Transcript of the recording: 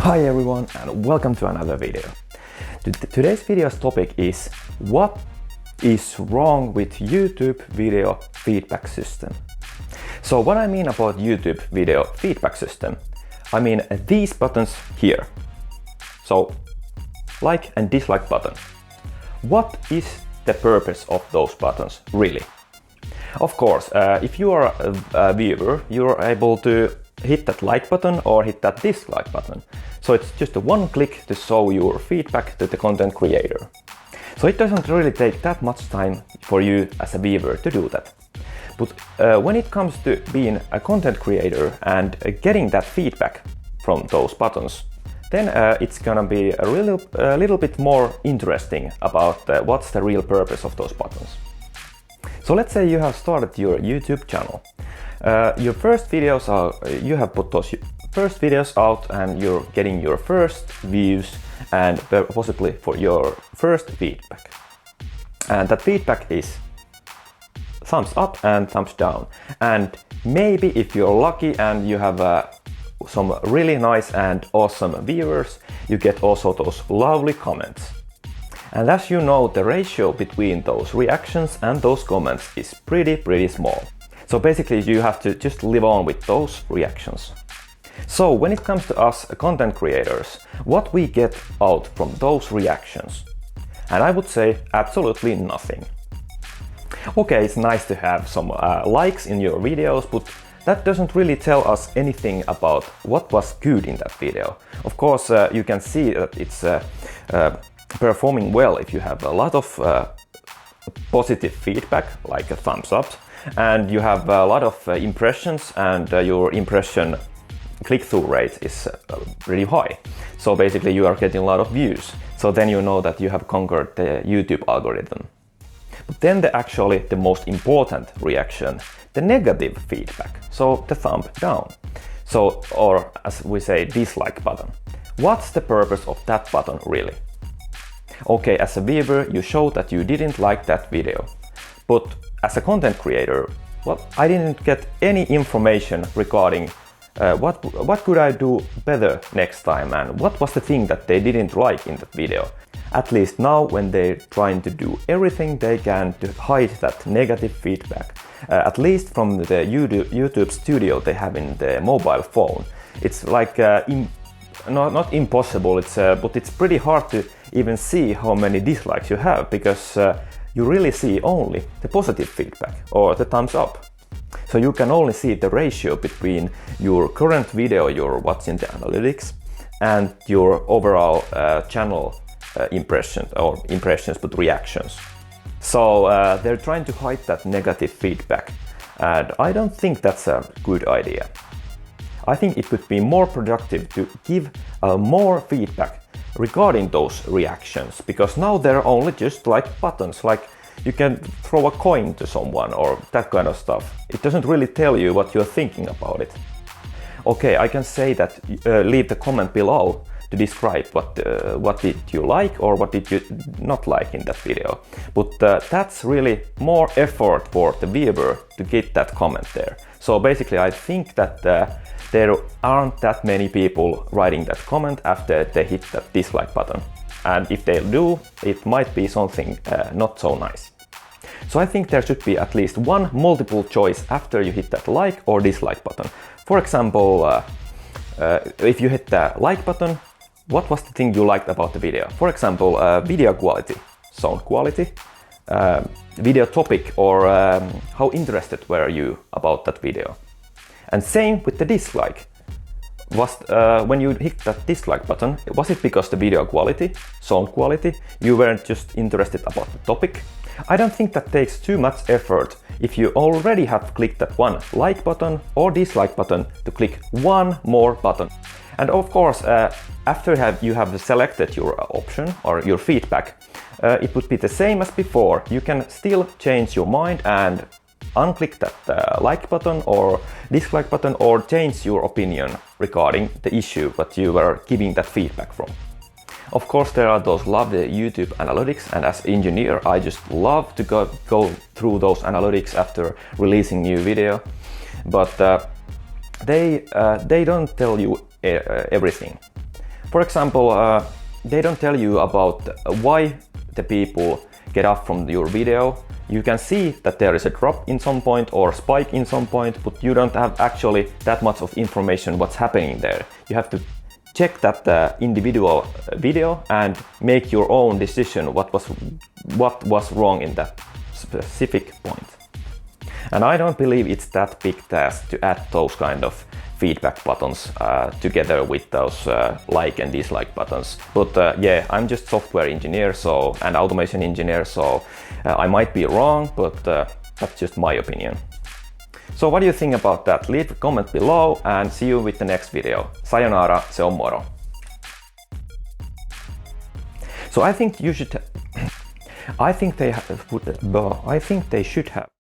Hi everyone and welcome to another video. Today's video's topic is what is wrong with YouTube video feedback system. So what I mean about YouTube video feedback system, I mean these buttons here. So like and dislike button. What is the purpose of those buttons really? Of course, if you are a viewer, you're able to hit that like button or hit that dislike button. So it's just a one click to show your feedback to the content creator. So it doesn't really take that much time for you as a viewer to do that. But when it comes to being a content creator and getting that feedback from those buttons, then it's gonna be a little bit more interesting about what's the real purpose of those buttons. So let's say you have started your YouTube channel. Your first videos are, you have put those first videos out and you're getting your first views and possibly for your first feedback. And that feedback is thumbs up and thumbs down. And maybe if you're lucky and you have some really nice and awesome viewers, you get also those lovely comments. And as you know, the ratio between those reactions and those comments is pretty small. So basically you have to just live on with those reactions. So when it comes to us content creators, what we get out from those reactions? And I would say absolutely nothing. Okay, it's nice to have some likes in your videos, but that doesn't really tell us anything about what was good in that video. Of course, you can see that it's performing well if you have a lot of positive feedback, like a thumbs up, and you have a lot of impressions and your impression click-through rate is pretty high. So basically you are getting a lot of views. So then you know that you have conquered the YouTube algorithm. But then actually the most important reaction, the negative feedback. So the thumb down. So, or as we say, dislike button. What's the purpose of that button really? Okay, as a viewer, you show that you didn't like that video. But as a content creator, well, I didn't get any information regarding what could I do better next time and what was the thing that they didn't like in that video. At least now when they're trying to do everything they can to hide that negative feedback, at least from the YouTube studio they have in the mobile phone. It's like not impossible, but it's pretty hard to even see how many dislikes you have because you really see only the positive feedback or the thumbs up. So you can only see the ratio between your current video you're watching the analytics and your overall channel impressions but reactions. So they're trying to hide that negative feedback and I don't think that's a good idea. I think it would be more productive to give more feedback regarding those reactions, because now they're only just like buttons, like you can throw a coin to someone or that kind of stuff. It doesn't really tell you what you're thinking about it. Okay, I can say that leave the comment below to describe what did you like or what did you not like in that video. But that's really more effort for the viewer to get that comment there. So basically I think that there aren't that many people writing that comment after they hit that dislike button. And if they do, it might be something not so nice. So I think there should be at least one multiple choice after you hit that like or dislike button. For example, if you hit the like button, what was the thing you liked about the video? For example, video quality, sound quality, video topic, or how interested were you about that video? And same with the dislike. When you hit that dislike button, was it because the video quality, sound quality, you weren't just interested about the topic? I don't think that takes too much effort if you already have clicked that one like button or dislike button to click one more button. And of course, after you have selected your option or your feedback, it would be the same as before. You can still change your mind and unclick that like button or dislike button or change your opinion regarding the issue that you were giving that feedback from. Of course, there are those lovely YouTube analytics, and as engineer, I just love to go through those analytics after releasing new video. But they don't tell you everything. For example, they don't tell you about why the people get off from your video. You can see that there is a drop in some point or spike in some point, but you don't have actually that much of information what's happening there. You have to check that individual video and make your own decision what was wrong in that specific point. And I don't believe it's that big task to add those kind of feedback buttons together with those like and dislike buttons. But yeah, I'm just software engineer and automation engineer, so I might be wrong, but that's just my opinion. So what do you think about that? Leave a comment below and see you with the next video. Sayonara, se on moro. So I think you should I think they should have